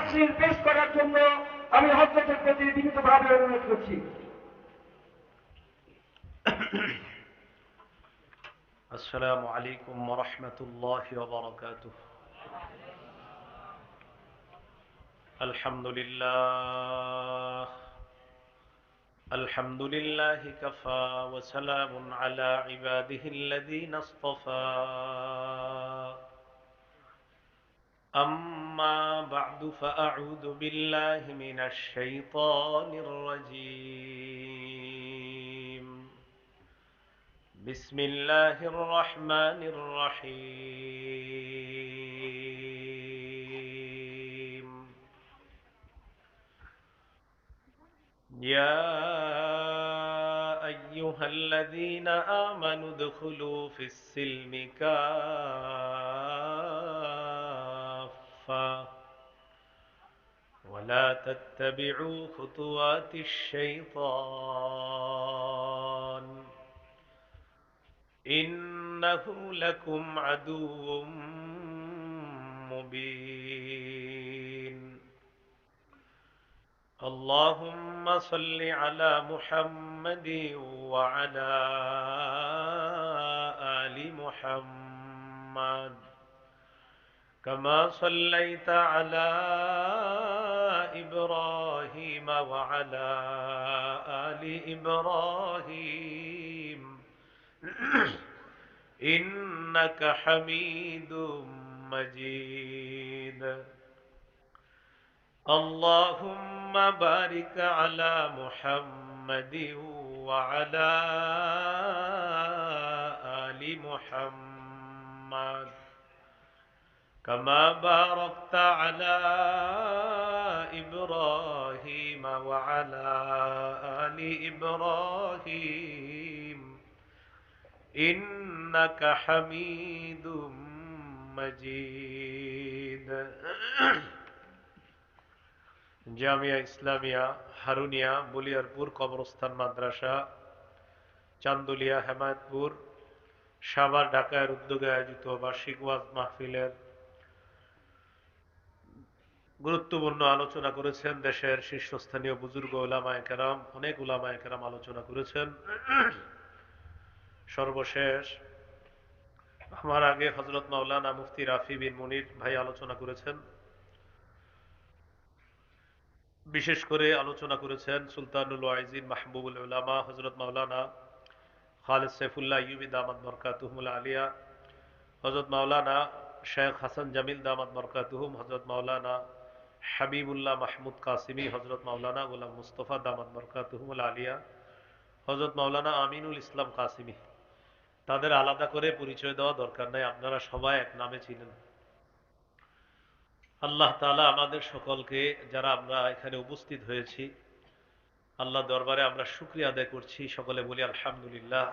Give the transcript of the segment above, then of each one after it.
তাফসীর পেশ করার জন্য আমি হযরতের প্রতি বিনীতভাবে অনুরোধ করছি। السلام عليكم ورحمة الله وبركاته. الحمد لله الحمد لله كفى وسلام على عباده الذين اصطفى. أما بعد فأعوذ بالله من الشيطان الرجيم. بسم الله الرحمن الرحيم. يا أيها الذين آمنوا ادخلوا في السلم كافة ولا تتبعوا خطوات الشيطان إنه لكم عدو مبين. اللهم صل على محمد وعلى آل محمد كما صليت على إبراهيم وعلى آل إبراهيم إنك حميد مجيد. اللهم بارك على محمد وعلى آل محمد كما باركت على إبراهيم وعلى آل إبراهيم إنك حميد مجيد. জামিয়া ইসলামিয়া হারুনিয়া বলিয়ারপুর কবরস্থান মাদ্রাসা চান্দুলিয়া হেমায়তপুর সাভার ঢাকার উদ্যোগে আয়োজিত বার্ষিক ওয়াজ মাহফিলের গুরুত্বপূর্ণ আলোচনা করেছেন দেশের শীর্ষস্থানীয় বুজুর্গ উলামায়ে কেরাম। অনেক উলামায়ে কেরাম আলোচনা করেছেন। সর্বশেষ আমার আগে হযরত মাওলানা মুফতি রাফি বিন মুনির ভাই আলোচনা করেছেন। বিশেষ করে আলোচনা করেছেন সুলতানুল ওয়াইজিন মাহবুবুল উলামা হযরত মাওলানা খালিদ সাইফুল্লাহ আইয়ুবী দামাত বরকাতুহুল আলিয়া, হযরত মাওলানা শেখ হাসান জামিল দামাত বরকাতুহুম, হযরত মাওলানা হাবিবুল্লাহ মাহমুদ কাসিমি, হযরত মাওলানা গোলাম মুস্তফা দামাত বরকাতুহুল আলিয়া, হযরত মাওলানা আমিনুল ইসলাম কাসিমি। তাদের আলাদা করে পরিচয় দেওয়া দরকার নাই, আপনারা সবাই এক নামে চিনেন। আল্লাহ তাআলা আমাদের সকলকে, যারা আমরা এখানে উপস্থিত হয়েছি, আল্লাহ দরবারে আমরা শুকরিয়া আদায় করছি, সকলে বলি আলহামদুলিল্লাহ।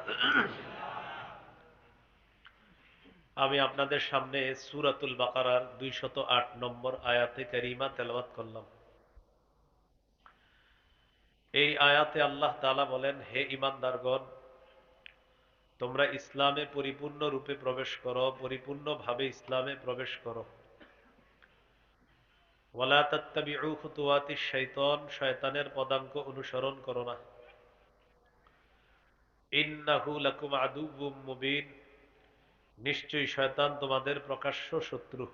আমি আপনাদের সামনে সূরাতুল বাকারার 208 নম্বর আয়াতে কারিমা তেলাওয়াত করলাম। এই আয়াতে আল্লাহ তাআলা বলেন, হে ঈমানদারগণ, তোমরা ইসলামে পরিপূর্ণ রূপে প্রবেশ করো, পরিপূর্ণভাবে ইসলামে প্রবেশ করো। ওয়ালা তাত্তাবিউ খুতুওয়াতিশ শাইতান, শয়তানের পদাঙ্ক অনুসরণ করো না। ইন্নাহু লাকুম আদুউম মুবিন, নিশ্চয়ই শয়তান তোমাদের প্রকাশ্য শত্রু।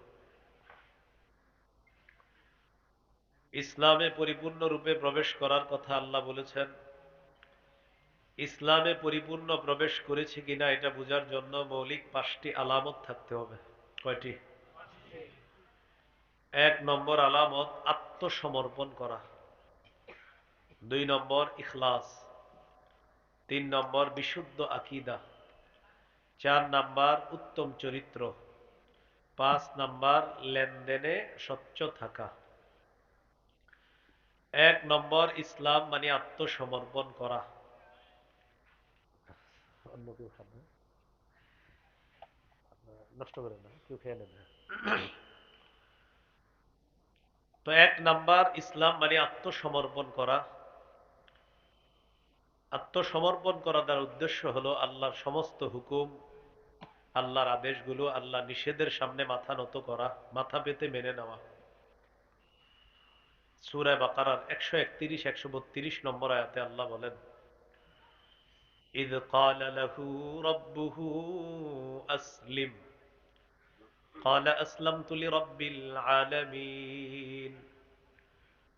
ইসলামে পরিপূর্ণ রূপে প্রবেশ করার কথা আল্লাহ বলেছেন। ইসলামে পরিপূর্ণ প্রবেশ করেছি কিনা এটা বোঝার জন্য মৌলিক 5টি আলামত থাকতে হবে। কয়টি? 1 নম্বর আলামত আত্মসমর্পণ করা, 2 নম্বর ইখলাস, 3 নম্বর বিশুদ্ধ আকীদা, 4 নম্বর উত্তম চরিত্র, 5 নম্বর লেনদেনে স্বচ্ছ থাকা। 1 নম্বর ইসলাম মানে আত্মসমর্পণ করা। অন্য কেউ খাবে নষ্ট করে না, কেউ খেয়ে নেবে। তো 1 নম্বর ইসলাম মানে আত্মসমর্পণ করা। আত্মসমর্পণ করা তার উদ্দেশ্য হলো আল্লাহর সমস্ত হুকুম, আল্লাহর আদেশগুলো, আল্লাহ নিষেধের সামনে মাথা নত করা, মাথা পেতে মেনে নেওয়া। সূরা বাকারার 131 132 নম্বর আয়াতে আল্লাহ বলেন, ইয ক্বালা লাহু রাব্বুহু আসলিম ক্বালা আসলামতু লিরাব্বিল আলামিন।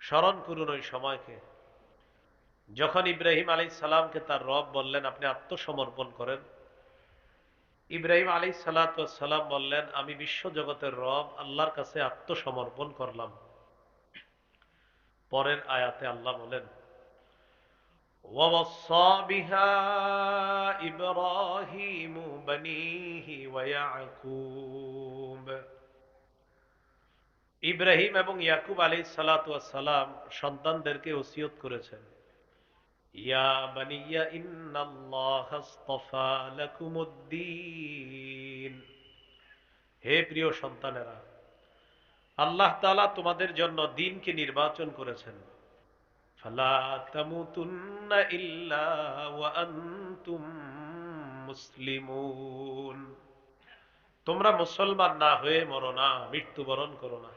স্মরণ করুন ওই সময়কে যখন ইব্রাহিম আলাইহিস সালামকে তার রব বললেন আপনি আত্মসমর্পণ করেন। ইব্রাহিম আলাইহিস সালাম বললেন আমি বিশ্ব জগতের রব আল্লাহর কাছে আত্মসমর্পণ করলাম। পরের আয়াতে আল্লাহ বলেন, ওয়াওয়াসসা বিহা ইব্রাহিমু বানিহি ওয়া ইয়াকুব। ইব্রাহিম এবং ইয়াকুব আলাইহিস সালাম সন্তানদেরকে ওসিয়ত করেছেন, ইয়া বানিয়া ইন্নাল্লাহা আসতাফা লাকুমুদ্দীন। হে প্রিয় সন্তানেরা, আল্লাহ তাআলা তোমাদের জন্য দ্বীনকে নির্বাচন করেছেন। ফালা তামুতুন্না ইল্লা ওয়া আনতুম মুসলিমুন। তোমরা মুসলমান না হয়ে মরো না, মৃত্যুবরণ করো না।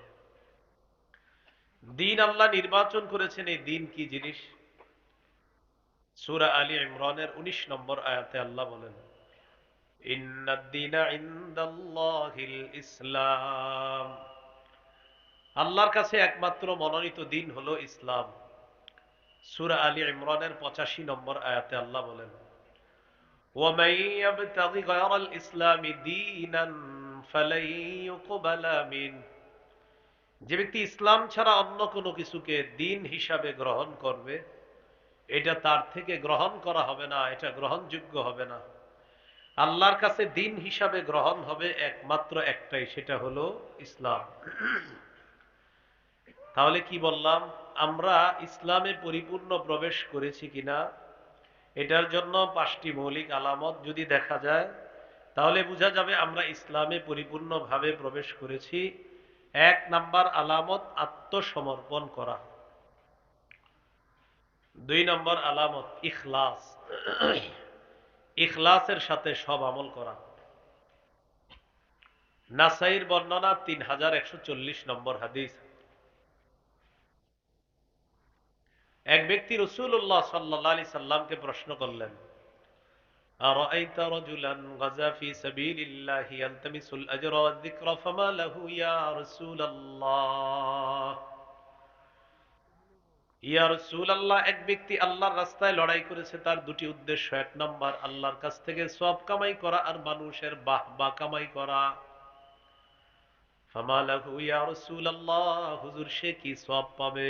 দ্বীন আল্লাহ নির্বাচন করেছেন। এই দ্বীন কি জিনিস? সূরা আলী ইমরানের 19 নম্বর আয়াতে আল্লাহ বলেন, ইন্নাদ-দীনা ইনদাল্লাহিল ইসলাম। আল্লাহর কাছে একমাত্র মনোনীত দ্বীন হলো ইসলাম। সূরা আলী ইমরানের 85 নম্বর আয়াতে আল্লাহ বলেন, ওয়ামান ইয়াবতাগি গায়রাল ইসলামি দীনান ফালাই ইউকবালা মিন। যে ব্যক্তি ইসলাম ছাড়া অন্য কোনো কিছুকে দ্বীন হিসাবে গ্রহণ করবে, এটা তার থেকে গ্রহণ করা হবে না, এটা গ্রহণযোগ্য হবে না। আল্লাহর কাছে দ্বীন হিসাবে গ্রহণ হবে একমাত্র একটাই, সেটা হলো ইসলাম। তাহলে কি বললাম? আমরা ইসলামে পরিপূর্ণ প্রবেশ করেছি কিনা এটার জন্য 5টি মৌলিক আলামত যদি দেখা যায় তাহলে বোঝা যাবে আমরা ইসলামে পরিপূর্ণভাবে প্রবেশ করেছি। 1 নাম্বার আলামত আত্মসমর্পণ করা। 2 নম্বর আলামত ইখলাস, ইখলাসের সাথে সব আমল করা। নাসাইর বর্ণনা 3140 নম্বর হাদিস। এক ব্যক্তি রাসূলুল্লাহ সাল্লাল্লাহু আলাইহি সাল্লামকে প্রশ্ন করলেন, আরাআইতা রাজুলান গাজা ফি সাবিলিল্লাহি ইয়ালতামিসুল আজরা ওয়ায যিকরা ফামা লাহু ইয়া রাসূলুল্লাহ। ইয়া রাসূলুল্লাহ, এক ব্যক্তি আল্লাহর রাস্তায় লড়াই করেছে, তার দুটি উদ্দেশ্য। 1 নাম্বার আল্লাহর কাছ থেকে সওয়াব কামাই করা আর মানুষের বাহবা কামাই করা। ফামা লাহু ইয়া রাসূলুল্লাহ, হুজুর সে কি সওয়াব পাবে?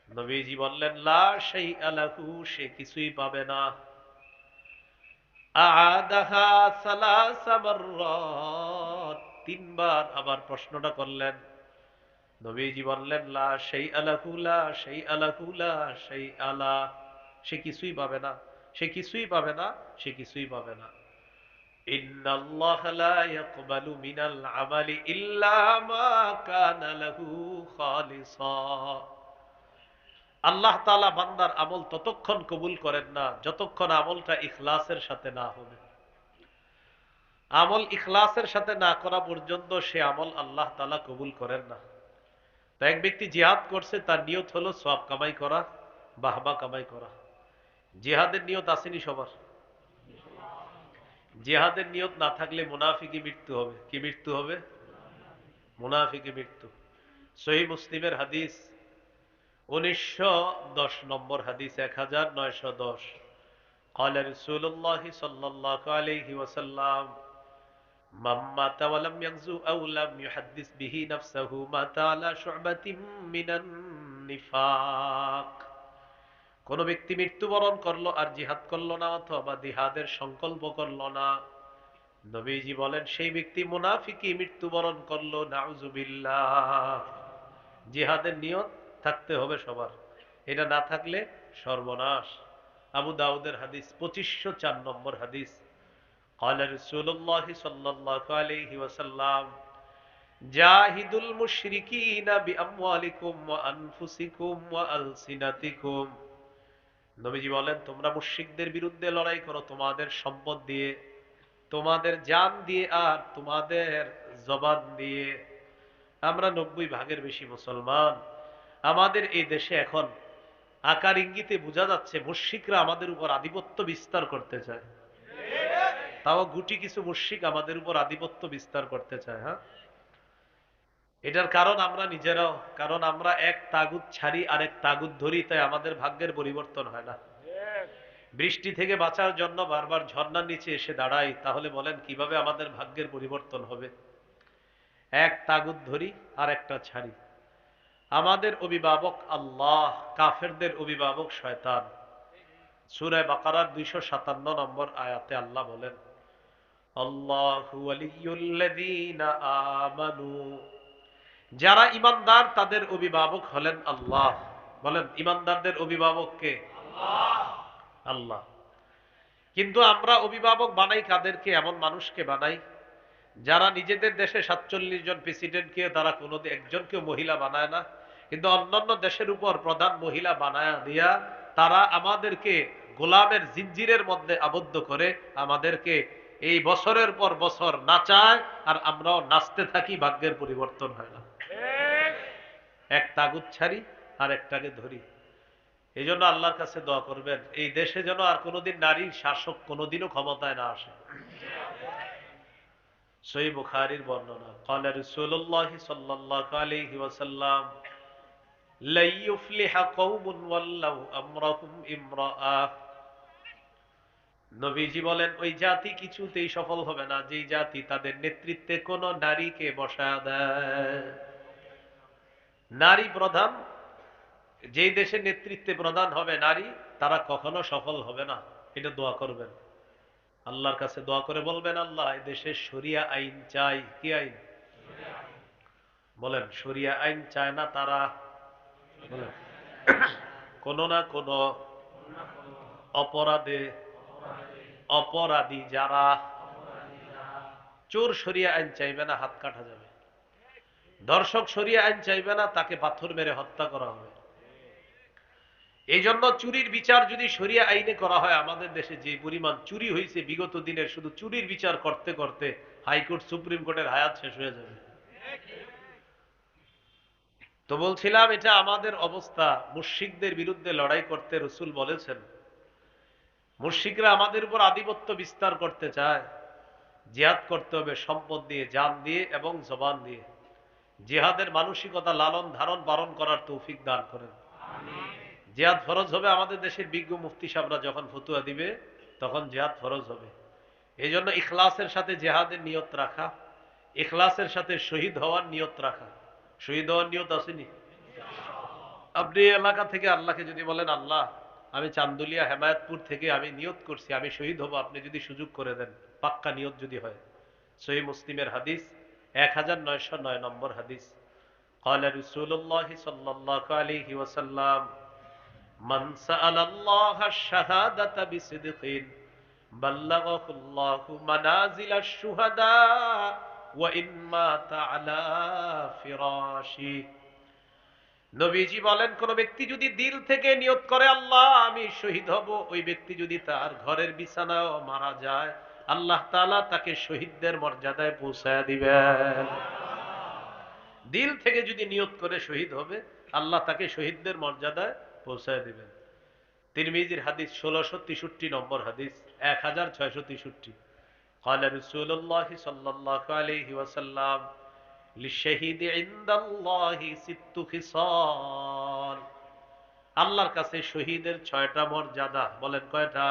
নবীজি বললেন, লা শাইআ লাহু, সে কিছুই পাবে না। আ'আদাহা সালাসা মাররাত, 3 বার আবার প্রশ্নটা করলেন। নবীজি বললেন, লা শাইআ লাহু, লা শাইআ লাহু, লা শাইআ লা, সে কিছুই পাবে না, সে কিছুই পাবে না, সে কিছুই পাবে না। ইন্নাল্লাহা লা ইয়াকবালু মিনাল আমালি ইল্লা মা কানা লাহু খালিসা। আল্লাহ তাআলা বান্দার আমল ততক্ষণ কবুল করেন না যতক্ষণ আমলটা ইখলাসের সাথে না হবে। আমল ইখলাসের সাথে না করা পর্যন্ত সে আমল আল্লাহ তাআলা কবুল করেন না। তো এক ব্যক্তি জিহাদ করছে, তার নিয়ত হলো সওয়াব কামাই করা, বাহবা কামাই করা। জিহাদের নিয়ত আসেনি সবার? জিহাদের নিয়ত না থাকলে মুনাফিকি মৃত্যু হবে। কি মৃত্যু হবে? মুনাফিকি মৃত্যু। সহিহ মুসলিমের হাদিস 1910 নম্বর হাদিস, 1910। قال رسول الله صلى الله عليه وسلم من مات ولم يغزو أو لم يحدث به نفسه مات على شعبة من النفاق। কোন ব্যক্তি মৃত্যুবরণ করলো আর জিহাদ করলো না অথবা জিহাদের সংকল্প করলো না, নবীজি বলেন সেই ব্যক্তি মুনাফিকি মৃত্যুবরণ করলো। নাউজুবিল্লাহ। জিহাদের নিয়ত থাকতে হবে সবার, এটা না থাকলে সর্বনাশ। আবু দাউদের হাদিস 2504 নম্বর হাদিস। قال رسول الله صلى الله عليه وسلم জাহিদুল মুশরিকিনা বিআমওয়ালিকুম ওয়া আনফুসিকুম ওয়া আলসিনাতিকুম। নবীজি বলেন তোমরা মুশরিকদের বিরুদ্ধে লড়াই করো তোমাদের সম্পদ দিয়ে, তোমাদের জান দিয়ে আর তোমাদের জবান দিয়ে। আমরা 90 ভাগের বেশি মুসলমান। আমাদের এই দেশে এখন আকার ইঙ্গিতে বোঝা যাচ্ছে মুশরিকরা আমাদের উপর আধিপত্য বিস্তার করতে চায়। তাও গুটি কিছু মুশরিক আমাদের উপর আধিপত্য বিস্তার করতে চায়। হ্যাঁ, এটার কারণ আমরা নিজেরাও, কারণ আমরা এক তাগুত ছাড়ি আরেক তাগুত ধরি, তাই আমাদের ভাগ্যের পরিবর্তন হয় না। বৃষ্টি থেকে বাঁচার জন্য বারবার ঝর্ণার নিচে এসে দাঁড়াই, তাহলে বলেন কিভাবে আমাদের ভাগ্যের পরিবর্তন হবে? এক তাগুত ধরি আর একটা ছাড়ি। আমাদের অভিভাবক আল্লাহ, কাফেরদের অভিভাবক শয়তান। সূরা বাকারার 257 নম্বর আয়াতে আল্লাহ বলেন, আল্লাহু ওয়ালিয়ুল্লাযীনা আমানু, যারা ঈমানদার তাদের অভিভাবক হলেন আল্লাহ। বলেন ঈমানদারদের অভিভাবক কে? আল্লাহ। কিন্তু আমরা অভিভাবক বানাই কাদেরকে? এমন মানুষকে বানাই যারা নিজেদের দেশে 47 জন প্রেসিডেন্টকে তারা কোনো একজনকেও মহিলা বানায় না, কিন্তু অন্যান্য দেশের উপর প্রধান মহিলা বানায় দিয়া তারা আমাদেরকে গোলামের জিঞ্জিরের মধ্যে আবদ্ধ করে আমাদেরকে এই বছরের পর বছর নাচায়, আর আমরাও নাচতে থাকি, ভাগ্যের পরিবর্তন হয় না। এক তাগুত ছাড়ি আর একটাকে ধরি। এই জন্য আল্লাহর কাছে দোয়া করবেন এই দেশে যেন আর কোনোদিন নারীর শাসক কোনোদিনও ক্ষমতায় না আসে। সহিহ বুখারীর বর্ণনা, ক্বালা রাসূলুল্লাহ সাল্লাল্লাহু আলাইহি ওয়াসাল্লাম, লা ইউফলিহা কওমুন ওয়াল্লাহু আমরাহুম ইমরাআ। নবীজি বলেন ওই জাতি কিছুতেই সফল হবে না যেই জাতি তাদের নেতৃত্বে কোন নারীকে বসায় দেয়। নারী প্রধান যেই দেশের নেতৃত্বে প্রধান হবে নারী, তারা কখনো সফল হবে না। এটা দোয়া করবেন, আল্লাহর কাছে দোয়া করে বলবেন, আল্লাহ এই দেশে শরিয়া আইন চাই। কি আইন? বলেন শরিয়া আইন চায় না তারা? বলেন কোন না কোন অপরাধে অপরাধী যারা, চোর শরিয়া আইন চাইবে না, হাত কাটা যাবে। ধর্ষক শরিয়া আইন চাইবে না, তাকে পাথর মেরে হত্যা করা হবে। এই জন্য চুরির বিচার যদি শরিয়া আইনে করা হয়, আমাদের দেশে যে পরিমাণ চুরি হয়েছে বিগত দিনের, শুধু চুরির বিচার করতে করতে হাইকোর্ট সুপ্রিম কোর্টের হায়াত শেষ হয়ে যাবে। তো বলছিলাম এটা আমাদের অবস্থা। মুশরিকদের বিরুদ্ধে লড়াই করতে রাসূল বলেছেন, মুশরিকরা আমাদের উপর আধিপত্য বিস্তার করতে চায়, জিহাদ করতে হবে সম্পদ দিয়ে, জান দিয়ে এবং জবান দিয়ে। জিহাদের মানসিকতা লালন ধারণ পালন করার তৌফিক দান করেন। জিহাদ ফরজ হবে। আমাদের দেশের বিজ্ঞ মুফতি সাহেবরা যখন ফতুয়া দিবে তখন জিহাদ ফরজ হবে। এই জন্য ইখলাসের সাথে জিহাদের নিয়ত রাখা, ইখলাসের সাথে শহীদ হওয়ার নিয়ত রাখা। শহীদ হওয়ার নিয়ত আসেনি? আপনি এলাকা থেকে আল্লাহকে যদি বলেন, আল্লাহ আমি চান্দুলিয়া হেমায়তপুর থেকে আমি নিয়ত করছি আমি শহীদ হব, আপনি যদি সুযোগ করে দেন, পাক্কা নিয়ত যদি হয়। সহিহ মুসলিমের হাদিস 1909 নম্বর হাদিস, قال رسول الله صلى الله عليه وسلم من سأل الله الشهادة بصدق بلغه الله منازل الشهداء وإن مات على فراشه। নবীজি বলেন কোন ব্যক্তি যদি দিল থেকে নিয়ত করে আল্লাহ আমি শহীদ হব, ওই ব্যক্তি যদি তার ঘরের বিছানায় মারা যায়, আল্লাহ তাআলা তাকে শহীদদের মর্যাদায় পৌঁছায় দিবেন। দিল থেকে যদি নিয়ত করে শহীদ হবে, আল্লাহ তাকে শহীদদের মর্যাদায় পৌঁছায় দিবেন। তিরমিজির হাদিস 1663 নম্বর হাদিস, 1663। قال رسول الله صلى الله عليه وسلم للشهيد عند الله 6 خصال। আল্লাহর কাছে শহীদের 6টা মর্যাদা। বলেন কয়টা?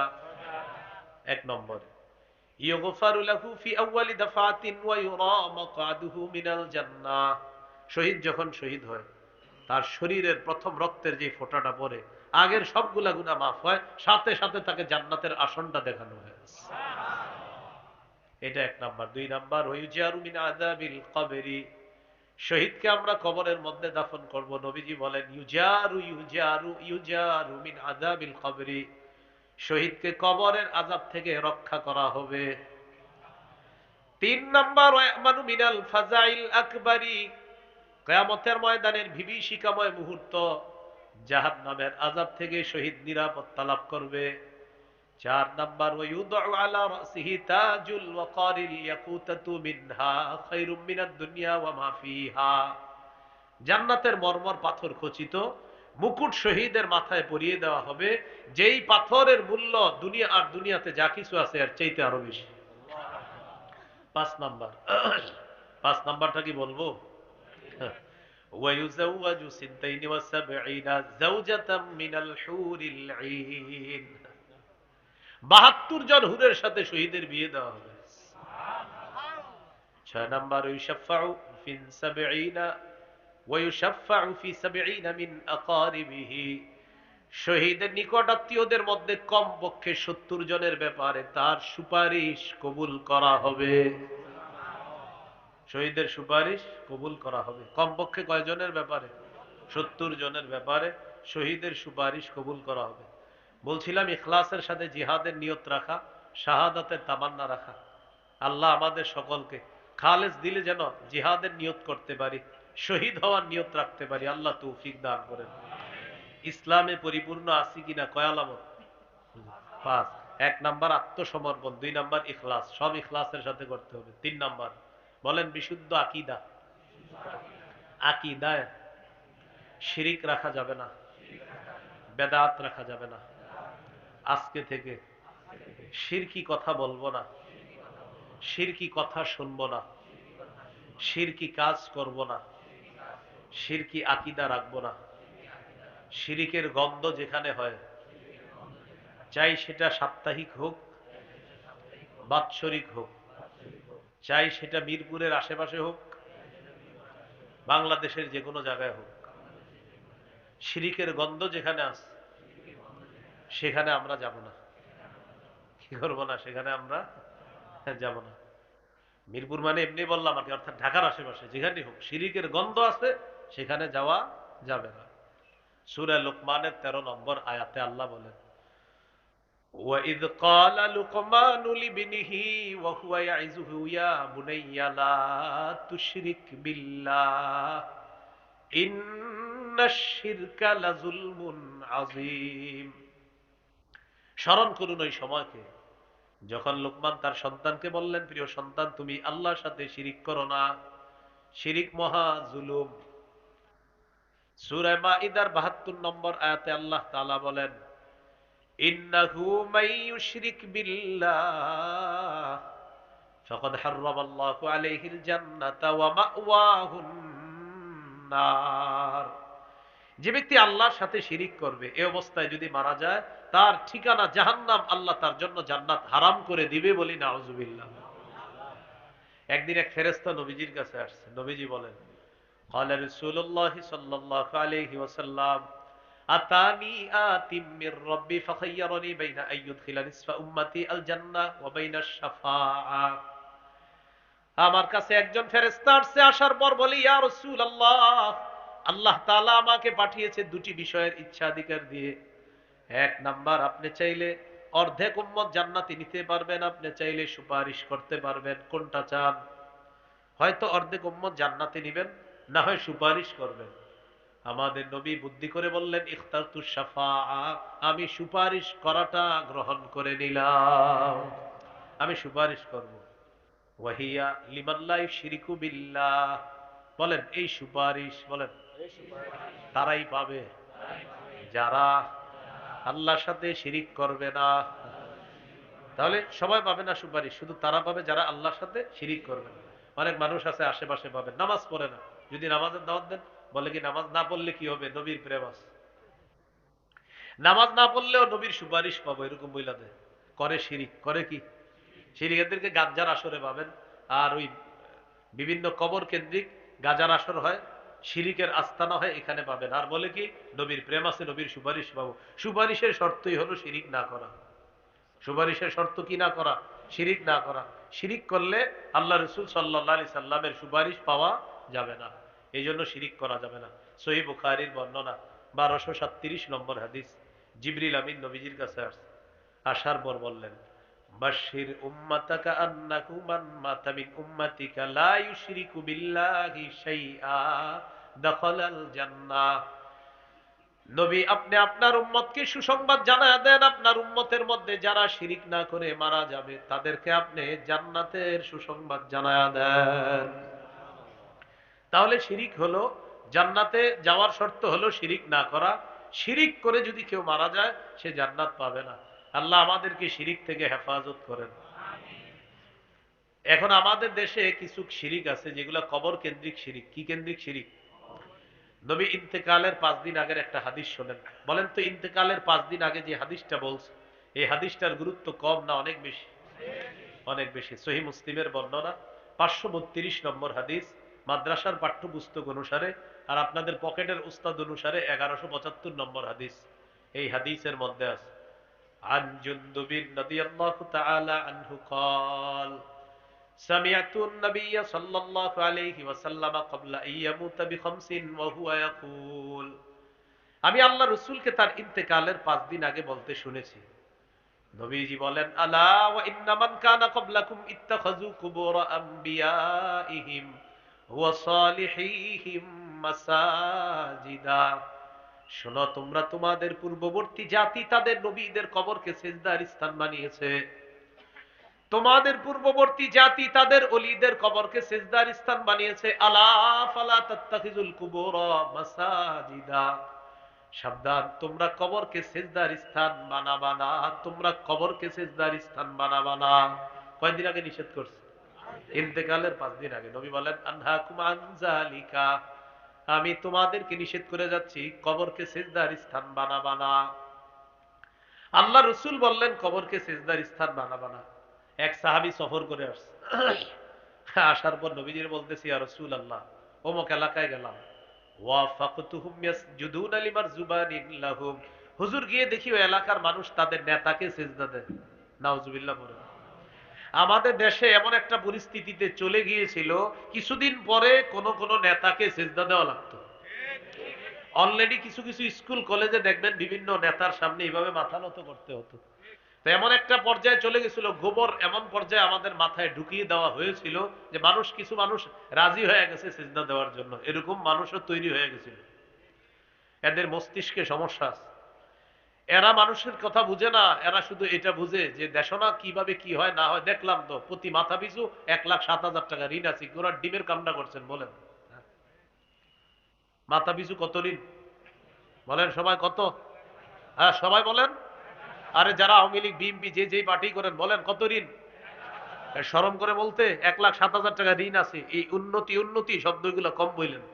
1 নম্বর, ইউগফারু লাহু ফি আউয়ালি দাফাতিন ওয়া ইউরা মাকআদুহু মিনাল জান্নাহ। শহীদ যখন শহীদ হয় তার শরীরের প্রথম রক্তের যে ফোঁটাটা পড়ে, আগের সবগুলা গুনাহ মাফ হয়, সাথে সাথে তাকে জান্নাতের আসনটা দেখানো হয়। এটা 1 নাম্বার। 2 নাম্বার, ওয়ুজারু মিন আযাবিল কবরি। শহীদকে আমরা কবরের মধ্যে দাফন করব। নবীজি বলেন ইউজারু ইউজারু ইউজারু মিন আযাবিল কবরি, শহীদকে কবরের আযাব থেকে রক্ষা করা হবে। 3 নাম্বার, ওয়ামানু মিনাল ফাজাইল আকবারি, কিয়ামতের ময়দানের বিভীষিকাময় মুহূর্ত, জাহান্নামের আযাব থেকে শহীদ নিরাপত্তা লাভ করবে। 4 নাম্বার ওয়ায়ুদউ আলা রাসিহি তাজুল ওয়াকারিল ইয়াকুতাতু মিনহা খায়রুম মিনাদ দুনিয়া ওয়া মা ফিহা। জান্নাতের মরমর পাথর খচিত মুকুট শহীদের মাথায় পরিয়ে দেওয়া হবে, যেই পাথরের মূল্য দুনিয়া আর দুনিয়াতে যা কিছু আছে এর চাইতে আরো বেশি। 5 নাম্বার, 5 নাম্বারটা কি বলবো? ওয়ায়ুযাওয়াজু সিনতাইনি ওয়া সাবঈনা যাওজাতাম মিনাল হুরিল ঈন। 72 জন হুরের সাথে শহীদের বিয়ে দেওয়া হবে। 6 নাম্বার ইউশাফাউ ফি সাবঈনা ওয়া ইউশাফাউ ফি সাবঈনা মিন আকারিবিহি। শহীদের নিকট আত্মীয়দের মধ্যে কমপক্ষে 70 জনের ব্যাপারে তার সুপারিশ কবুল করা হবে। শহীদের সুপারিশ কবুল করা হবে। কমপক্ষে কয়জনের ব্যাপারে? 70 জনের ব্যাপারে শহীদের সুপারিশ কবুল করা হবে। বলছিলাম ইখলাসের সাথে জিহাদের নিয়ত রাখা, শাহাদাতের তামান্না রাখা। আল্লাহ আমাদের সকলকে খালেস দিলে যেন জিহাদের নিয়ত করতে পারি, শহীদ হওয়ার নিয়ত রাখতে পারি। আল্লাহ তৌফিক দান করেন। ইসলামে পরিপূর্ণ আছি কিনা কয় আলামত? 5। 1 নাম্বার আত্মসমর্পণ, 2 নাম্বার ইখলাস, সব ইখলাসের সাথে করতে হবে। 3 নাম্বার বলেন বিশুদ্ধ আকীদা। আকীদায় শিরিক রাখা যাবে না, বেদাত রাখা যাবে না। আজকে থেকে শিরকি কথা বলবো না, শিরকি কথা শুনবো না, শিরকি কাজ করব না, শিরকি আকীদা রাখবো না। শিরিকের গন্ধ যেখানে হয়, চাই সেটা সাপ্তাহিক হোক, বাৎসরিক হোক, চাই সেটা মিরপুরের আশেপাশে হোক, বাংলাদেশের যে কোনো জায়গায় হোক, শিরিকের গন্ধ যেখানে আছে সেখানে আমরা যাব না। কি করবো না? সেখানে আমরা যাব না। মিরপুর মানে এমনি বললাম আর কি, অর্থাৎ ঢাকার আশেপাশে যেখানে হোক শিরিকের গন্ধ আছে সেখানে যাওয়া যাবে না। সূরা লুকমানের 13 নম্বর আয়াতে আল্লাহ বলেন, وَإِذْ قَالَ لُقْمَانُ لِابْنِهِ وَهُوَ يَعِظُهُ يَا بُنَيَّ لَا تُشْرِكْ بِاللَّهِ إِنَّ الشِّرْكَ لَظُلْمٌ عَظِيمٌ। স্মরণ করুন ওই সময়কে যখন লোকমান তার সন্তানকে বললেন, প্রিয় সন্তান, তুমি আল্লাহর সাথে শিরিক করো না, শিরিক মহা জুলুম। সূরা মাইদার 72 নম্বর আয়াতে আল্লাহ তাআলা বলেন, ইন্নাহু মান ইউশরিক বিল্লাহ ফাকাদ হারামাল্লাহু আলাইহিল জান্নাতা ওয়া মাওয়াহুন নার। যে ব্যক্তি আল্লাহর সাথে শিরিক করবে, এই অবস্থায় যদি মারা যায় তার ঠিকানা জাহান্নাম, আল্লাহ তার জন্য জান্নাত হারাম করে দিবে। বলি নাউজুবিল্লাহ। একদিন এক ফেরেশতা নবীজির কাছে আসছে। নবীজি বলেন, ক্বালা রাসূলুল্লাহ সাল্লাল্লাহু আলাইহি ওয়াসাল্লাম, আতানি আতিম মির রাব্বি ফাখায়্যারানি বাইনা আইয়ুদখিলা নিসফা উম্মতি আল জান্নাহ ওয়া বাইনা শাফাআ। আমার কাছে একজন ফেরেশতা আসছে, আসার পর বলে, ইয়া রাসূলুল্লাহ, আল্লাহ তাআলা আমাকে পাঠিয়েছে দুটি বিষয়ের ইচ্ছাধিকার দিয়ে। 1 নাম্বার, আপনি চাইলে অর্ধেক উম্মত জান্নাতে নিতে পারবেন, আপনি চাইলে সুপারিশ করতে পারবেন। কোনটা চান? হয়তো অর্ধেক উম্মত জান্নাতে নিবেন, না হয় সুপারিশ করবেন। আমাদের নবী বুদ্ধি করে বললেন, ইখতারতু শাফাআ, আমি সুপারিশ করাটা গ্রহণ করে নিলাম, আমি সুপারিশ করব। ওয়াহিয়া লিমান লা ইউশরিকু বিল্লাহ, বলেন এই সুপারিশ বলেন তারাই পাবে যারা আল্লাহর সাথে শিরিক করবে না। তাহলে সবাই পাবে না সুপারিশ, শুধু তারা পাবে যারা আল্লাহর সাথে শিরিক করবে না। অনেক মানুষ আছে আশেপাশে পাবেন, নামাজ পড়ে না, যদি নামাজের দাওয়াত দেন বলে কি নামাজ না পড়লে কি হবে, নবীর প্রেম আছে, নামাজ না পড়লেও নবীর সুপারিশ পাবো, এরকম বইলা দেয়। করে শিরিক, করে কি শিরিক। এদেরকে গাজ্জার আসরে পাবেন। আর ওই বিভিন্ন কবর কেন্দ্রিক গাজার আসর হয়, শিরিকের আস্তানা হয়, এখানে পাবেন। আর বলে কি নবীর প্রেম আছে, নবীর সুপারিশ পাবো। সুপারিশের শর্তই হলো শিরিক না করা। সুপারিশের শর্ত কি না করা? শিরিক না করা। শিরিক করলে আল্লাহ রাসূল সাল্লাল্লাহু আলাইহি সাল্লামের সুপারিশ পাওয়া যাবে না, এই জন্য শিরিক করা যাবে না। সহিহ বুখারীর বর্ণনা 1237 নম্বর হাদিস। জিবরিল আমিন নবীজির কাছে আসছে, আসার পর বললেন, বাশশির উম্মাতাকা আন্নাহু মান মাতা মিন উম্মাতিকা লা ইউশরিকু বিল্লাহি শাইআ দাখালাল জান্নাহ। নবী আপনি আপনার উম্মতকে সুসংবাদ জানায় দেন, আপনার উম্মতের মধ্যে যারা শিরিক না করে মারা যাবে তাদেরকে আপনি জান্নাতের সুসংবাদ জানায় দেন। তাহলে শিরিক হলো, জান্নাতে যাওয়ার শর্ত হলো শিরিক না করা। শিরিক করে যদি কেউ মারা যায় সে জান্নাত পাবে না। আল্লাহ আমাদেরকে শিরিক থেকে হেফাজত করেন। এখন আমাদের দেশে কিছু শিরিক আছে যেগুলো কবর কেন্দ্রিক শিরিক। কি কেন্দ্রিক শিরিক? নবী ইন্তেকালের 5 দিন আগের একটা হাদিস শোনেন। বলেন তো ইন্তেকালের 5 দিন আগে যে হাদিসটা বলছে এই হাদিসটার গুরুত্ব কম না অনেক বেশি? অনেক বেশি। সহিহ মুসলিমের বর্ণনা 532 নম্বর হাদিস, মাদ্রাসার পাঠ্যপুস্তক অনুসারে আর আপনাদের পকেটের উস্তাদ অনুসারে 1175 নম্বর হাদিস। এই হাদিসের মধ্যে আছে عن جندب رضي الله تعالى عنه قال سمعت النبي صلى الله عليه وسلم قبل أن يموت بخمس وهو يقول আমি আল্লাহ রসুলকে তার ইন্তেকালের 5 দিন আগে বলতে শুনেছি। নবীজি বলেন আলা ওয়া ইন্না মান কানা ক্বাবলাকুম ইত্তাখাযু কুবুর আমবিয়াইহিম ওয়া সালিহিহিম মাসাজিদা। শোনো, তোমরা তোমাদের পূর্ববর্তী জাতি তাদের নবীদের কবরকে সিজদার স্থান বানিয়েছে। তোমাদের পূর্ববর্তী জাতি তাদের ওলিদের কবরকে সিজদার স্থান বানিয়েছে। আলা ফালা তাত্তাখিজুল কুবুর মাসাজিদা। সাবধান, তোমরা কবরকে সিজদার স্থান বানাবা না, তোমরা কবরকে সিজদার স্থান বানাবা না। কয়দিন আগে নিষেধ করছে? ইন্তেকালের 5 দিন আগে। নবী বলেন আনহাকুম আন যালিকা, আমি তোমাদেরকে নিষেধ করে যাচ্ছি কবরকে সিজদার স্থান বানাবা না। আল্লাহ রসুল বললেন কবরকে সিজদার স্থান বানাবা না। এক সাহাবী সফর করে আসছে, আসার পর নবীজির বলতেছি ইয়া রাসূলুল্লাহ অমুক এলাকায় গেলাম, ওয়াফাকতুহুম ইয়াসজুদুনা লিমারজুবানিন লাহুম, হুজুর গিয়ে দেখি ওই এলাকার মানুষ তাদের নেতাকে সিজদা দেয়। নাউজুবিল্লাহ বলেন। আমাদের দেশে এমন একটা পরিস্থিতিতে চলে গিয়েছিল কিছুদিন পরে কোন কোন নেতাকে সিজদা দেওয়া লাগতো। অলরেডি কিছু কিছু স্কুল কলেজে দেখবেন বিভিন্ন নেতার সামনে এইভাবে মাথা নত করতে হতো। তো এমন একটা পর্যায়ে চলে গেছিল, গোবর এমন পর্যায়ে আমাদের মাথায় ঢুকিয়ে দেওয়া হয়েছিল যে কিছু মানুষ রাজি হয়ে গেছে সিজদা দেওয়ার জন্য। এরকম মানুষও তৈরি হয়ে গেছিল। এদের মস্তিষ্কে সমস্যা আছে। এরা মানুষের কথা বুঝে না, এরা শুধু এটা বুঝে যে দেশনা কিভাবে কি হয় না হয়। দেখলাম তো প্রতি মাথা পিছু 1,07,000 টাকা ঋণ আছে। গোড়ার ডিমের কামনা করছেন বলেন? মাথা পিছু কত ঋণ বলেন সবাই? কত? হ্যাঁ সবাই বলেন। আরে যারা আওয়ামী লীগ বিএনপি যে যেই পার্টি করেন বলেন কত ঋণ? শরম করে বলতে 1,07,000 টাকা ঋণ আছে। এই উন্নতি উন্নতি শব্দগুলো কম বললেন।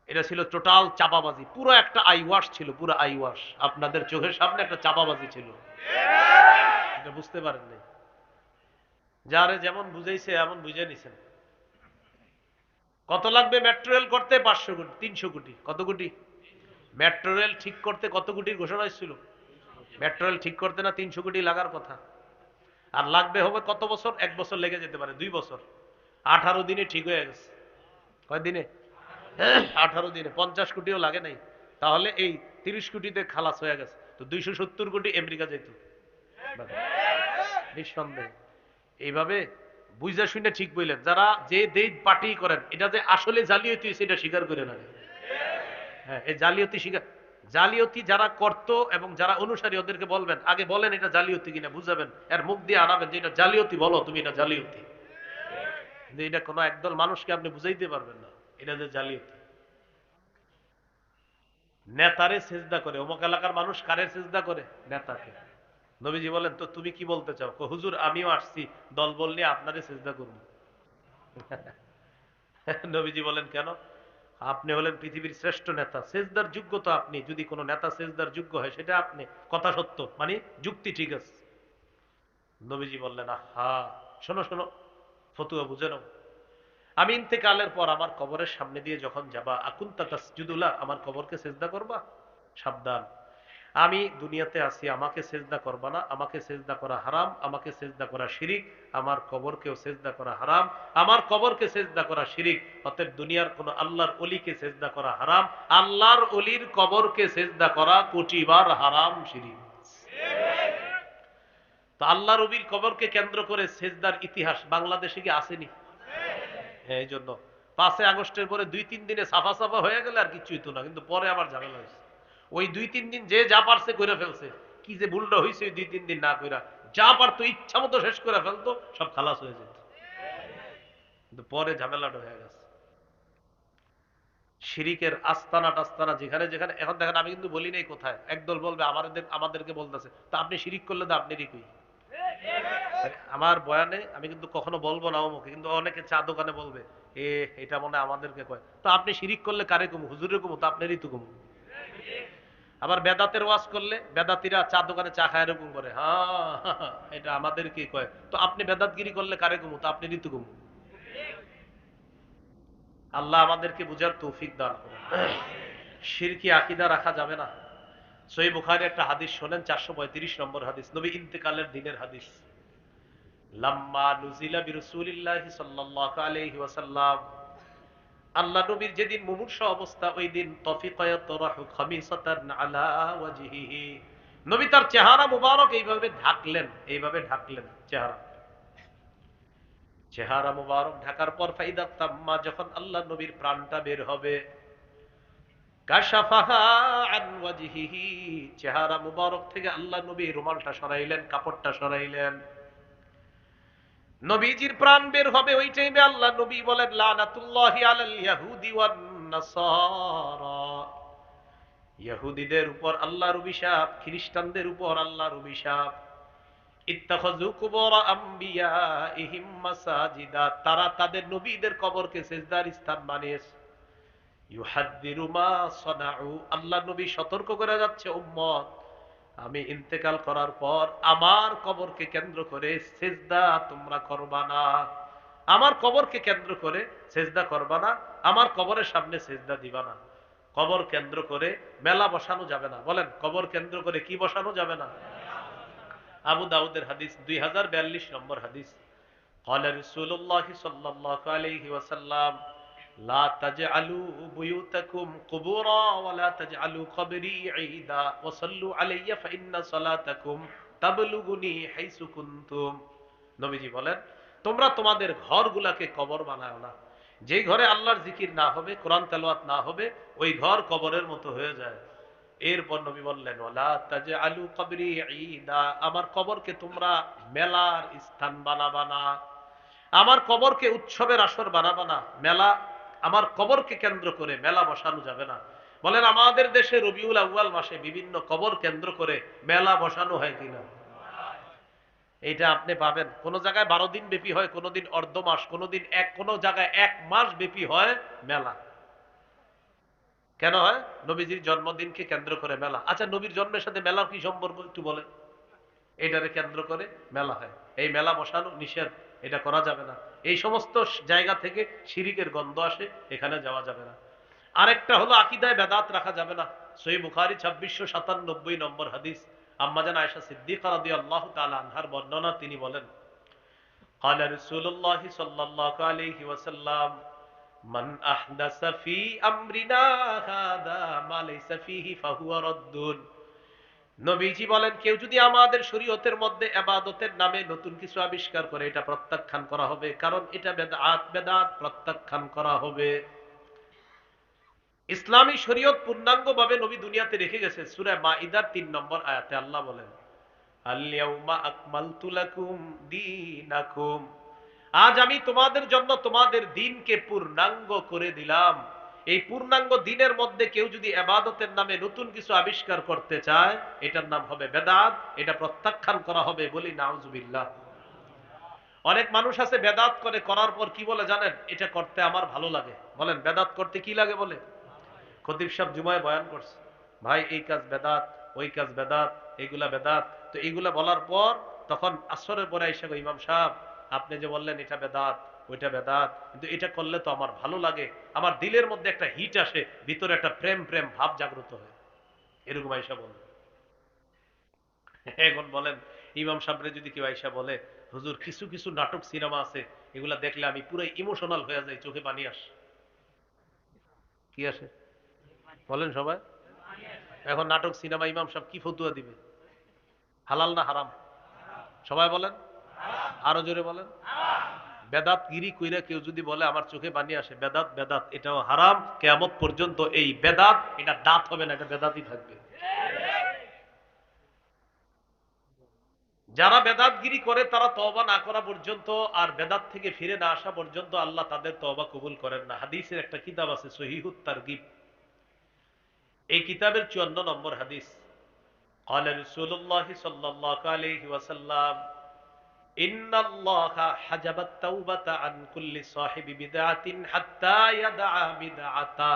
এটা ছিল টোটাল চাপাবাজি, পুরো একটা আইওয়াশ ছিল, পুরো আইওয়াশ। আপনাদের চোখের সামনে একটা চাপাবাজি ছিল, এটা বুঝতে পারেন নাই। যারে যেমন বুঝাইছে এমন বুঝে নিছেন। কত লাগবে মেট্রো রেল করতে? 500 কোটি, 300 কোটি। কত কোটি? মেট্রো রেল ঠিক করতে কত কোটির ঘোষণা ছিল? মেট্রো রেল ঠিক করতে না 300 কোটি লাগার কথা। আর লাগবে হবে কত বছর? 1 বছর লেগে যেতে পারে, 2 বছর। 18 দিনে ঠিক হয়ে গেছে। কয় দিনে? 18 দিনে। 50 কোটিও লাগে নাই। তাহলে এই 30 কোটিতে খালাস হয়ে গেছে। তো 270 কোটি আমেরিকা যেত নিঃসন্দেহে। এইভাবে বুঝা শুনে ঠিক বললেন। যারা যে দেশ পার্টি করেন এটা যে আসলে জালিয়াতি সেটা স্বীকার করে না। হ্যাঁ, এই জালিয়াতি স্বীকার, জালিয়াতি যারা করত এবং যারা অনুসারী ওদেরকে বলবেন, আগে বলেন এটা জালিয়াতি কিনা, বুঝাবেন, এর মুখ দিয়ে আনাবেন যে এটা জালিয়াতি, বলো তুমি এটা জালিয়াতি। কিন্তু এটা কোনো একদল মানুষকে আপনি বুঝাইতে পারবেন না এটা যে জালিয়াতি। নেতারে সেজদা করে। অমুক এলাকার মানুষ কারে সেজদা করে? নেতাকে। নবীজি বলেন তো তুমি কি বলতে চাও? হুজুর আমিও আসছি দল বল নিয়ে আপনারে সেজদা করব। নবীজি বলেন কেন? আপনি হলেন পৃথিবীর শ্রেষ্ঠ নেতা, সেজদার যোগ্য তো আপনি। যদি কোনো নেতা সেজদার যোগ্য হয় সেটা আপনি। কথা সত্য, মানে যুক্তি ঠিক আছে। নবীজি বললেন আহা, শোনো শোনো, ফতুয়া বুঝে নাও। আমি ইন্তেকালের পর আমার কবরের সামনে দিয়ে যখন যাবা, আকুনতা তাসজুদুলা, আমার কবরকে সেজদা করবা? সাবধান, আমি দুনিয়াতে আছি, আমাকে সেজদা করবা না। আমাকে সেজদা করা হারাম, আমাকে সেজদা করা শিরিক। আমার কবরকেও সেজদা করা হারাম, আমার কবরকে সেজদা করা শিরিক। অতএব দুনিয়ার কোন আল্লাহর ওলিকে সেজদা করা হারাম, আল্লাহর ওলির কবরকে সেজদা করা কোটিবার হারাম, শিরিক। তো আল্লাহর ওলির কবরকে কেন্দ্র করে সেজদার ইতিহাস বাংলাদেশে কি আসেনি? হ্যাঁ, এই জন্য 5 আগস্টের পরে 2-3 দিনে সাফা সাফা হয়ে গেলে আর কিছুই তো না, কিন্তু পরে আবার ঝামেলা হয়েছে। ওই 2-3 দিন যে যা পারছে করে ফেলছে, কি যে ভুলটা হয়েছে ওই 2-3 দিন না কইরা, যা পারতো ইচ্ছা মতো শেষ করে ফেলতো, সব খালাস হয়ে যেত, কিন্তু পরে ঝামেলাটা হয়ে গেছে। শিরিকের আস্তানা টাস্তানা যেখানে যেখানে, এখন দেখেন আমি কিন্তু বলি নাই কোথায়, একদল বলবে আমাদেরকে বলতেছে, তা আপনি শিরিক করলে তো আপনারই কই। আমার বয়ানে আমি কিন্তু কখনো বলবো না অমুকে, কিন্তু অনেকে চা দোকানে বলবে এটা মনে হয় আমাদেরকে কয়, তো আপনি শিরিক করলে কারে কমু, হুজুরে কমু, তো আপনারই তো কমু। আবার বেদাতের ওয়াজ করলে বেদাতিরা চা দোকানে চা খায় এরকম করে, হ্যাঁ এটা আমাদেরকে কয়, তো আপনি বেদাতগিরি করলে কারে কমু, তো আপনারই তো কমু। আল্লাহ আমাদেরকে বুঝার তৌফিক দান করুন। শিরকি আকীদা রাখা যাবে না। সহিহ বুখারী একটা হাদিস শোনেন, 435 নম্বর হাদিস, নবী ইন্তেকালের দিনের হাদিস। লাম্মা নুজিলা বিরাসূলিল্লাহি সাল্লাল্লাহু আলাইহি ওয়াসাল্লাম, আল্লাহ নবীর যেদিন মুমূর্ষ অবস্থা, ওই দিন তফিকা ইয়াতরাহু খামিসাতান আলা ওয়াজহিহি, নবী তার চেহারা মুবারক এইভাবে ঢাকলেন চেহারা। চেহারা মুবারক ঢাকার পর ফাইদা তাম্মা, যখন আল্লাহ নবীর প্রাণটা বের হবে, কাশাফাহা আন ওয়াজহিহি, চেহারা মুবারক থেকে আল্লাহ নবী রুমালটা সরাইলেন, কাপড়টা সরাইলেন। নবীজির প্রাণ বের হবে ওই টাইমে আল্লাহ নবী বলেন, লানাতুল্লাহি আলাল ইয়াহুদি ওয়ান নাসারা, ইহুদিদের উপর আল্লাহর অভিশাপ, খ্রিস্টানদের উপর আল্লাহর অভিশাপ। ইত্তাখাযু কুবুর আমবিয়াইহিম মাসাজিদা, তারা তাদের নবীদের কবরকে সিজদার স্থান বানিয়েছে। ইউহাদ্দিরু মা সানাউ, আল্লাহ নবী সতর্ক করে যাচ্ছে, উম্মত আমি ইন্তেকাল করার পর আমার কবরকে কেন্দ্র করে সিজদা তোমরা করবা না, আমার কবরকে কেন্দ্র করে সিজদা করবা না, আমার কবরের সামনে সিজদা দিবা না। কবর কেন্দ্র করে মেলা বসানো যাবে না। বলেন, কবর কেন্দ্র করে কি বসানো যাবে না? আবু দাউদের হাদিস, 2042 নম্বর হাদিস। قال رسول الله صلى الله عليه وسلم لا تجعلوا بيوتكم قبورا ولا تجعلوا قبري عيدا وصلوا علي فإن صلاتكم تبلغني حيث كنتم। নবীজি বলেন, তোমরা তোমাদের ঘরগুলাকে কবর বানাও না। যেই ঘরে আল্লাহর জিকির না হবে, কোরআন তেলাওয়াত না হবে, ওই ঘর কবরের মতো হয়ে যায়। এরপর নবী বললেন, ওয়ালা তাজআলু কবরি ঈদা, আমার কবরকে তোমরা মেলার স্থান বানাবা না, আমার কবরকে উৎসবের আসর বানাবা না। মেলা, আমার কবরকে কেন্দ্র করে মেলা বসানো যাবে না। বলেন, আমাদের দেশে রবিউল আউয়াল মাসে বিভিন্ন কবর কেন্দ্র করে মেলা বসানো হয় কিনা? এইটা আপনি পাবেন। কোন জায়গায় 12 দিন ব্যাপী হয়, কোনদিন অর্ধ মাস, কোনদিন কোন জায়গায় 1 মাস ব্যাপী হয় মেলা। কেন হয়? নবীজির জন্মদিনকে কেন্দ্র করে মেলা। আচ্ছা, নবীর জন্মের সাথে মেলার কি সম্পর্ক একটু বলেন? এটারে কেন্দ্র করে মেলা হয়, এই মেলা বসানো নিষেধ, এটা করা যাবে না। এই সমস্ত জায়গা থেকে শিরিকের গন্ধ আসে, এখানে যাওয়া যাবে না। আরেকটা হলো আকীদায় বেদাত রাখা যাবে না। সহিহ বুখারী 2697 নম্বর হাদিস, আম্মাজান আয়েশা সিদ্দিকা রাদিয়াল্লাহু তাআলা আনহার বর্ণনা, তিনি বলেন, قال رسول الله صلى الله عليه وسلم من احدث في امرنا هذا ما ليس فيه فهو رد। নবীজি বলেন, কেউ যদি আমাদের শরীয়তের মধ্যে ইবাদতের নামে নতুন কিছু আবিষ্কার করে, এটা প্রত্যাখ্যান করা হবে, কারণ এটা বেদাত, বেদাত প্রত্যাখ্যান করা হবে। ইসলামী শরীয়ত পূর্ণাঙ্গভাবে নবী দুনিয়াতে রেখে গেছে। সূরা মাইদার 3 নম্বর আয়াতে আল্লাহ বলেন, আল ইয়াউমা আকমালতু লাকুম দীনাকুম, আজ আমি তোমাদের জন্য তোমাদের দ্বীনকে পূর্ণাঙ্গ করে দিলাম। এই পূর্ণাঙ্গ দ্বীনের মধ্যে কেউ যদি ইবাদতের নামে নতুন কিছু আবিষ্কার করতে চায়, এটার নাম হবে বেদাত, এটা প্রত্যাখ্যান করা হবে। বলি নাউজুবিল্লাহ। অনেক মানুষ আছে বেদাত করে, করার পর কি বলে জানেন? এটা করতে আমার ভালো লাগে। বলেন, বেদাত করতে কি লাগে বলে? খতিব সাহেব জুমায় বয়ান করছে, ভাই এই কাজ বেদাত, ওই কাজ বেদাত, এইগুলা বেদাত। তো এইগুলা বলার পর তখন আসরের পরে এসে, ইমাম সাহেব আপনি যে বললেন এটা বেদাত, ওইটা বেদাত, কিন্তু এটা করলে তো আমার ভালো লাগে, আমার দিলের মধ্যে একটা হিট আসে, ভিতরে একটা প্রেম প্রেম ভাব জাগ্রত হয়, এরকম আইসা বলে। এখন বলেন, ইমাম সাহেবরে যদি কেউ আইসা বলে, হুজুর কিছু কিছু নাটক সিনেমা আছে, এগুলা দেখলে আমি পুরো ইমোশনাল হয়ে যাই, চোখে পানি আসে, কি আসে বলেন সবাই? এখন নাটক সিনেমা ইমাম সাহেব কি ফতুয়া দিবে? হালাল না হারাম? সবাই বলেন, আরো জোরে বলেন। বেদাতগিরি কইরা কেউ যদি বলে আমার চোখে পানি আসে, বেদাত বেদাত, এটাও হারাম। কিয়ামত পর্যন্ত এই বেদাত, এটা দাঁত হবে না, এটা বেদাতই থাকবে। যারা বেদাতগিরি করে তারা তওবা না করা পর্যন্ত আর বেদাত থেকে ফিরে না আসা পর্যন্ত আল্লাহ তাদের তওবা কবুল করেন না। হাদিসের একটা কিতাব আছে সহিহুত তারগিব, এই কিতাবের 54 নম্বর হাদিস। قال رسول الله صلى الله عليه وسلم إن الله حجب التوبة عن كل صاحب بدعة حتى يدع بدعته।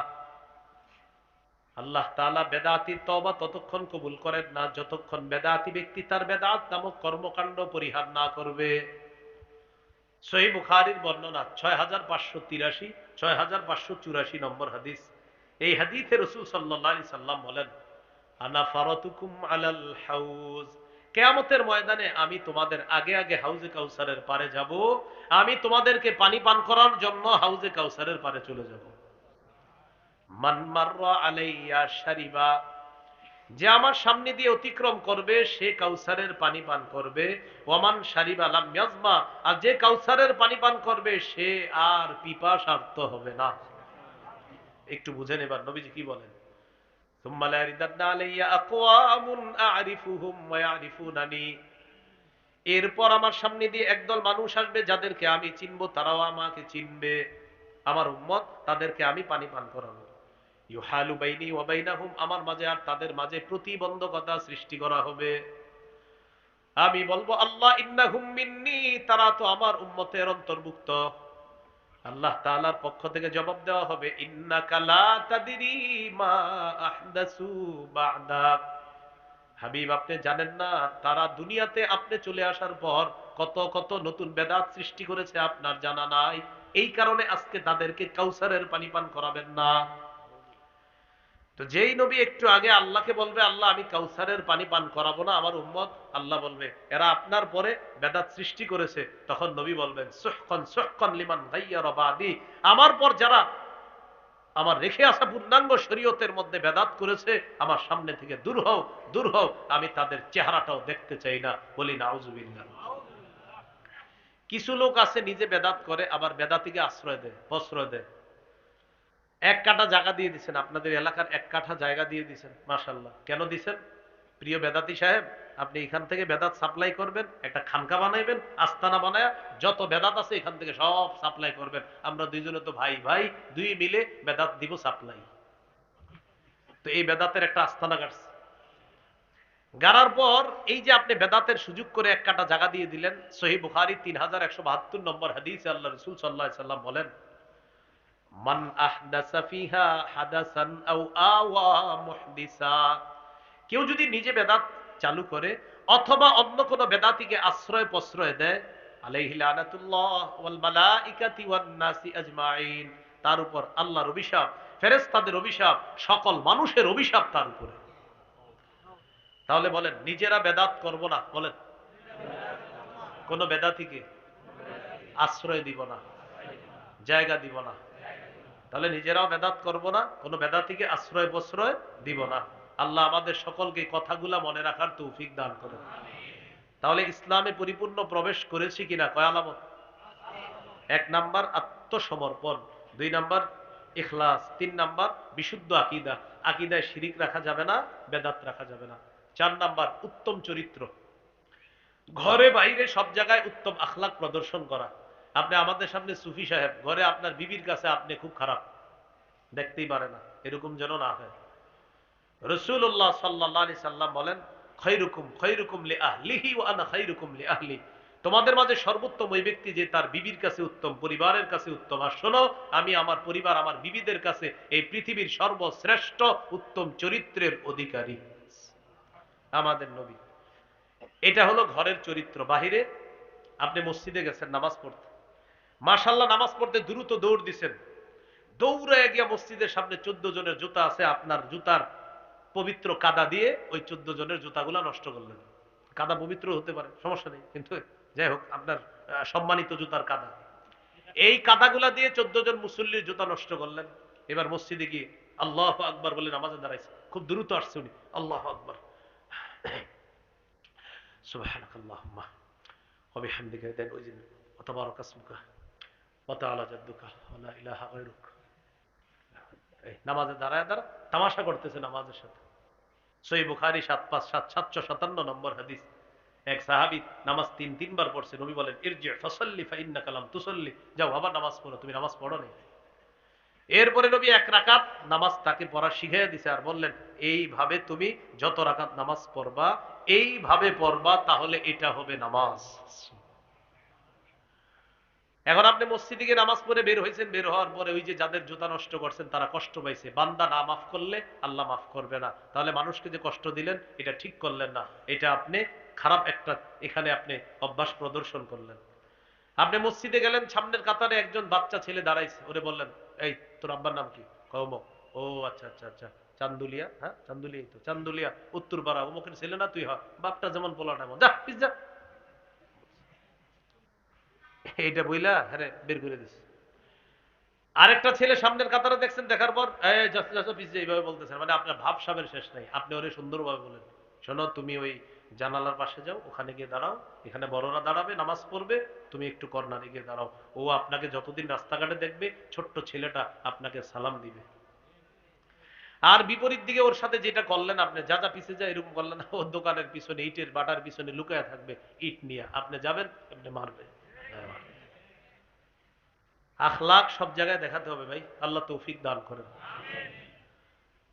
আল্লাহ তাআলা বেদাতির তওবা ততক্ষণ কবুল করেন না যতক্ষণ বেদাতি ব্যক্তি তার বেদাত নামক কর্মকাণ্ড পরিহার না করবে। সহিহ বুখারীর বর্ণনা 6583, 6584 নম্বর হাদিস। এই হাদিসে রাসূল সাল্লাল্লাহু আলাইহি সাল্লাম বলেন, আনা ফারাতুকুম আলাল হাউজ, কিয়ামতের ময়দানে আমি তোমাদের আগে আগে হাউজে কাউসারের পারে যাব, আমি তোমাদেরকে পানি পান করার জন্য হাউজে কাউসারের পারে চলে যাব। মান মাররা আলাইয়া শারিবা, যে আমার সামনে দিয়ে অতিক্রম করবে সে কাউসারের পানি পান করবে। ওয়ামান শারিবা লাম ইয়াজমা, আর যে কাউসারের পানি পান করবে সে আর পিপাসার্ত হবে না। একটু বুঝেন এবার নবীজি কি বলেন। সুম্মা লা ইয়ারিদান্না আলাইয়া আকওয়ামুন আ'রিফুহুম ওয়া ইয়ারিফুনানি, এরপর আমার সামনে দিয়ে একদল মানুষ আসবে যাদেরকে আমি চিনবো, তারাও আমাকে চিনবে। আমার উম্মত, তাদেরকে আমি পানি পান করাবো। ইউহালু বাইনি ওয়া বাইনাহুম, আমার মাঝে আর তাদের মাঝে প্রতিবন্ধকতা সৃষ্টি করা হবে। আমি বলবো আল্লাহ ইন্নাহুম মিন্নি, তারা তো আমার উম্মতের অন্তর্ভুক্ত। আল্লাহ তাআলার পক্ষ থেকে জবাব দেওয়া হবে, ইন্নাকা লা তাদরি মা আহদাসু বা'দাক, হাবিব আপনি জানেন না তারা দুনিয়াতে আপনি চলে আসার পর কত কত নতুন বেদাত সৃষ্টি করেছে, আপনার জানা নাই। এই কারণে আজকে তাদেরকে কাউসারের পানি পান করাবেন না। তো যেই নবী একটু আগে আল্লাহকে বলবে আল্লাহ আমি কাউসারের পানি পান করাবো না আমার উম্মত, আল্লাহ বলবে এরা আপনার পরে বেদাত সৃষ্টি করেছে, তখন নবী বলবেন সুহকান সুহকান লিমান গায়্যারা বাদি, আমার পর যারা আমার রেখে আসা পূর্ণাঙ্গ শরীয়তের মধ্যে বেদাত করেছে, আমার সামনে থেকে দূর হও, দূর হও, আমি তাদের চেহারাটাও দেখতে চাই না। বলি নাউজুবিল্লাহ। কিছু লোক আছে নিজে বেদাত করে আবার বেদাতিকে আশ্রয় দেয়, প্রশ্রয় দেয়। 1 কাঠা জায়গা দিয়ে দিচ্ছেন, আপনাদের এলাকার 1 কাঠা জায়গা দিয়ে দিচ্ছেন, মাশাআল্লাহ। কেন দিচ্ছেন? প্রিয় বেদাতি সাহেব, আপনি এখান থেকে বেদাত সাপ্লাই করবেন, একটা খানকা বানাইবেন, আস্তানা বানায়া যত বেদাত আছে এখান থেকে সব সাপ্লাই করবেন। আমরা দুইজনে তো ভাই ভাই, দুই মিলে বেদাত দিব সাপ্লাই। তো এই বেদাতের একটা আস্তানা গাড়ছে, গাড়ার পর এই যে আপনি বেদাতের সুযোগ করে 1 কাঠা জায়গা দিয়ে দিলেন। সহিহ বুখারী 3172 নম্বর হাদিসে আল্লাহ রাসূল সাল্লাল্লাহু আলাইহি সাল্লাম বলেন, মান আহদাসা ফিহা হাদাসান আও আওয়া মুহদিসা, কেউ যদি নিজে বেদাত চালু করে অথবা অন্য কোন বেদাতিকে আশ্রয় প্রশ্রয় দেয়, আলাইহি লানাতুল্লাহ ওয়াল মালাইকাতি ওয়ান নাসি আজমাইন, তার উপর আল্লাহর অভিশাপ, ফেরেশতাদের অভিশাপ, সকল মানুষের অভিশাপ তার উপরে। তাহলে বলেন নিজেরা বেদাত করব না, বলেন কোন বেদাতিকে আশ্রয় দিব না, জায়গা দিব না। তাহলে নিজেরাও বেদাত করব না, কোন বেদাতিকে আশ্রয় প্রশ্রয় দিব না। আল্লাহ আমাদের সকলকে কথাগুলা মনে রাখার তৌফিক দান করেন। তাহলে ইসলামে পরিপূর্ণ প্রবেশ করেছি কিনা? কয় আলামত? 1 নাম্বার আত্মসমর্পণ, 2 নাম্বার ইখলাস, 3 নাম্বার বিশুদ্ধ আকীদা, আকীদায় শিরিক রাখা যাবে না, বেদাত রাখা যাবে না। 4 নাম্বার উত্তম চরিত্র, ঘরে বাইরে সব জায়গায় উত্তম আখলাক প্রদর্শন করা। আপনি আমাদের সামনে সুফি সাহেব, ঘরে আপনার বিবির কাছে আপনি খুব খারাপ, দেখতেই পারে না, এরকম যেন না হয়। রাসূলুল্লাহ সাল্লাল্লাহু আলাইহি সাল্লাম বলেন, খায়রুকুম খায়রুকুম লিআহলিহি ওয়া আনা খায়রুকুম লিআহলি, তোমাদের মাঝে সর্বোত্তম ওই ব্যক্তি যে তার বিবির কাছে উত্তম, পরিবারের কাছে উত্তম। আর শোনো, আমি আমার পরিবার, আমার বিবিদের কাছে এই পৃথিবীর সর্বশ্রেষ্ঠ উত্তম চরিত্রের অধিকারী আমাদের নবী। এটা হলো ঘরের চরিত্র। বাহিরে আপনি মসজিদে গেছেন নামাজ পড়তে, মাশাআল্লাহ নামাজ পড়তে দ্রুত দৌড় দিছেন, দৌড়ায় গিয়া মসজিদের সামনে 14 জনের জুতা আছে, আপনার জুতার পবিত্র কাদা দিয়ে ওই 14 জনের জুতাগুলা নষ্ট করলেন। কাদা পবিত্র হতে পারে, সমস্যা নেই, কিন্তু যাই হোক আপনার সম্মানিত জুতার কাদা, এই কাদাগুলা দিয়ে 14 জন মুসল্লির জুতা নষ্ট করলেন। এবার মসজিদে গিয়ে আল্লাহু আকবার বলে নামাজে দাঁড়াইছে, খুব দ্রুত আসছে উনি, আল্লাহু আকবার, সুবহানাকাল্লাহুম্মা ওয়া বিহামদিকা, দেন ওই দিন ওয়া তাবারাকা ইসমুকা, ওয়া তাআলা জাদ্দুকা ওয়া লা ইলাহা গায়রুক। এই নামাজে দাঁড়ায় তামাশা করতেছে নামাজের সাথে। সহিহ বুখারী ৭৫৭৫ নম্বর হাদিস। এক সাহাবী নামাজ তিনবার পড়ছে, নবী বলেন ইরজি ফাসাল্লি ফাইন্নাকা লাম তুসাল্লি, যাও আবার নামাজ পড়ো, তুমি নামাজ পড়ো নাই। এরপরে নবী এক রাকাত নামাজ তাকে পড়া শিখিয়ে দিছে আর বললেন এইভাবে তুমি যত রাকাত নামাজ পড়বা এইভাবে পড়বা, তাহলে এটা হবে নামাজ। এখন আপনি মসজিদে গিয়ে নামাজ পড়ে বের হয়েছেন, বের হওয়ার পরে ওই যে যাদের জুতা নষ্ট করছেন তারা কষ্ট পাইছে, বান্দা না মাফ করলে আল্লাহ মাফ করবে না, তাহলে মানুষকে যে কষ্ট দিলেন এটা ঠিক করলেন না, এটা আপনি খারাপ একটা এখানে আপনি অভ্যাস প্রদর্শন করলেন। আপনি মসজিদে গেলেন, সামনের কাতারে একজন বাচ্চা ছেলে দাঁড়াইছে, ওরে বললেন এই তোর আব্বার নাম কি? কৌম। ও আচ্ছা আচ্ছা আচ্ছা, চান্দুলিয়া। হ্যাঁ চান্দুলিয়াই তো, চান্দুলিয়া উত্তরপাড়া, অমুকের ছেলে না তুই? হয় বাপটা যেমন পোলাটা এমন, যা পিস যা। এইটা বইলা হ্যাঁ বের করে দিস। আরেকটা ছেলে সামনের কাতারে দেখছেন, দেখার পর এইভাবে বলতেছেন, মানে আপনার ভাব সাবের শেষ নাই। আপনি ওরে সুন্দরভাবে বলেন শোনো তুমি ওই জানালার পাশে যাও, ওখানে গিয়ে দাঁড়াও, এখানে বড়রা দাঁড়াবে নামাজ পড়বে, তুমি একটু কর্নারে গিয়ে দাঁড়াও, ও আপনাকে যতদিন রাস্তাঘাটে দেখবে ছোট্ট ছেলেটা আপনাকে সালাম দিবে। আর বিপরীত দিকে ওর সাথে যেটা করলেন আপনি, যা যা পিছিয়ে যায় এরকম করলেন, ওর দোকানের পিছনে ইটের বাটার পিছনে লুকায়া থাকবে, ইট নিয়ে আপনি যাবেন এমনি মারবে। আখলাক সব জায়গায় দেখাতে হবে ভাই, আল্লাহ তৌফিক দান করেন।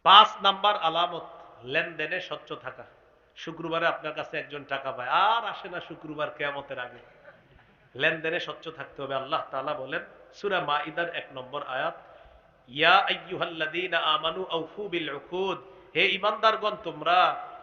5 নাম্বার আলামত লেনদেনে স্বচ্ছ থাকা। শুক্রবারে আপনার কাছে একজন টাকা পায় আর আসে না শুক্রবার কিয়ামতের আগে, লেনদেনে স্বচ্ছ থাকতে হবে। আল্লাহ তাআলা বলেন সূরা মাইদার 1 নম্বর আয়াত, ইয়া আইয়ুহাল্লাযীনা আমানু আউফু বিল উকুদ, হে ঈমানদারগণ তোমরা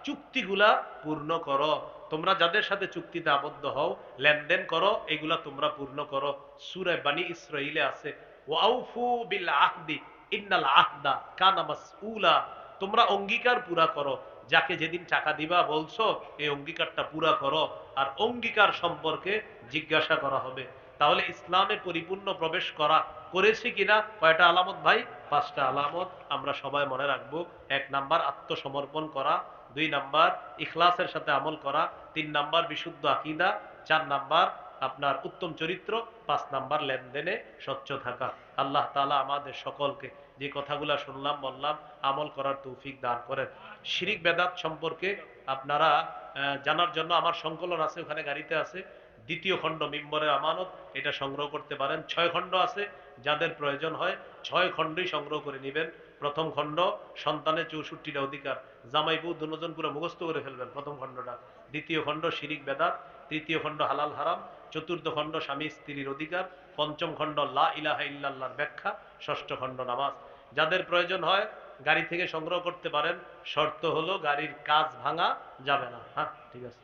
চুক্তিগুলা পূর্ণ করো। তোমরা যাদের সাথে চুক্তিতে আবদ্ধ হও, লেনদেন করো, এগুলা তোমরা পূর্ণ করো। সূরা বনী ইসরাঈলে আছে ওয়া আউফু বিল আহদি ইন্নাল আহদা কানা মাসউলা, তোমরা অঙ্গীকার পুরা করো, যাকে যেদিন টাকা দিবা বলছো এই অঙ্গীকারটা পুরা করো, আর অঙ্গীকার সম্পর্কে জিজ্ঞাসা করা হবে। তাহলে ইসলামে পরিপূর্ণ প্রবেশ করেছি কিনা? কয়টা আলামত ভাই? 5টা আলামত আমরা সবাই মনে রাখবো। 1 নাম্বার আত্মসমর্পণ করা, 2 নাম্বার ইখলাসের সাথে আমল করা, 3 নাম্বার বিশুদ্ধ আকীদা, 4 নাম্বার আপনার উত্তম চরিত্র, 5 নাম্বার লেনদেনে স্বচ্ছ থাকা। আল্লাহ তাআলা আমাদের সকলকে যে কথাগুলো শুনলাম বললাম আমল করার তৌফিক দান করেন। শিরিক বেদাত সম্পর্কে আপনারা জানার জন্য আমার সংকলন আছে, ওখানে গাড়িতে আছে, 2য় খণ্ড মিম্বরের আমানত, এটা সংগ্রহ করতে পারেন। 6 খণ্ড আছে, যাদের প্রয়োজন হয় 6 খণ্ডই সংগ্রহ করে নেবেন। প্রথম খণ্ড সন্তানের 64টা অধিকার, জামাই বউ দুজন পুরো মুখস্থ করে ফেলবেন প্রথম খণ্ডটা। 2য় খণ্ড শিরিক বেদাত, 3য় খণ্ড হালাল হারাম, 4র্থ খণ্ড স্বামী স্ত্রীর অধিকার, 5ম খণ্ড লা ইলাহা ইল্লাল্লাহর ব্যাখ্যা, 6ষ্ঠ খণ্ড নামাজ। যাদের প্রয়োজন হয় গাড়ি থেকে সংগ্রহ করতে পারেন, শর্ত হলো গাড়ির কাঁচ ভাঙা যাবে না। হ্যাঁ ঠিক আছে।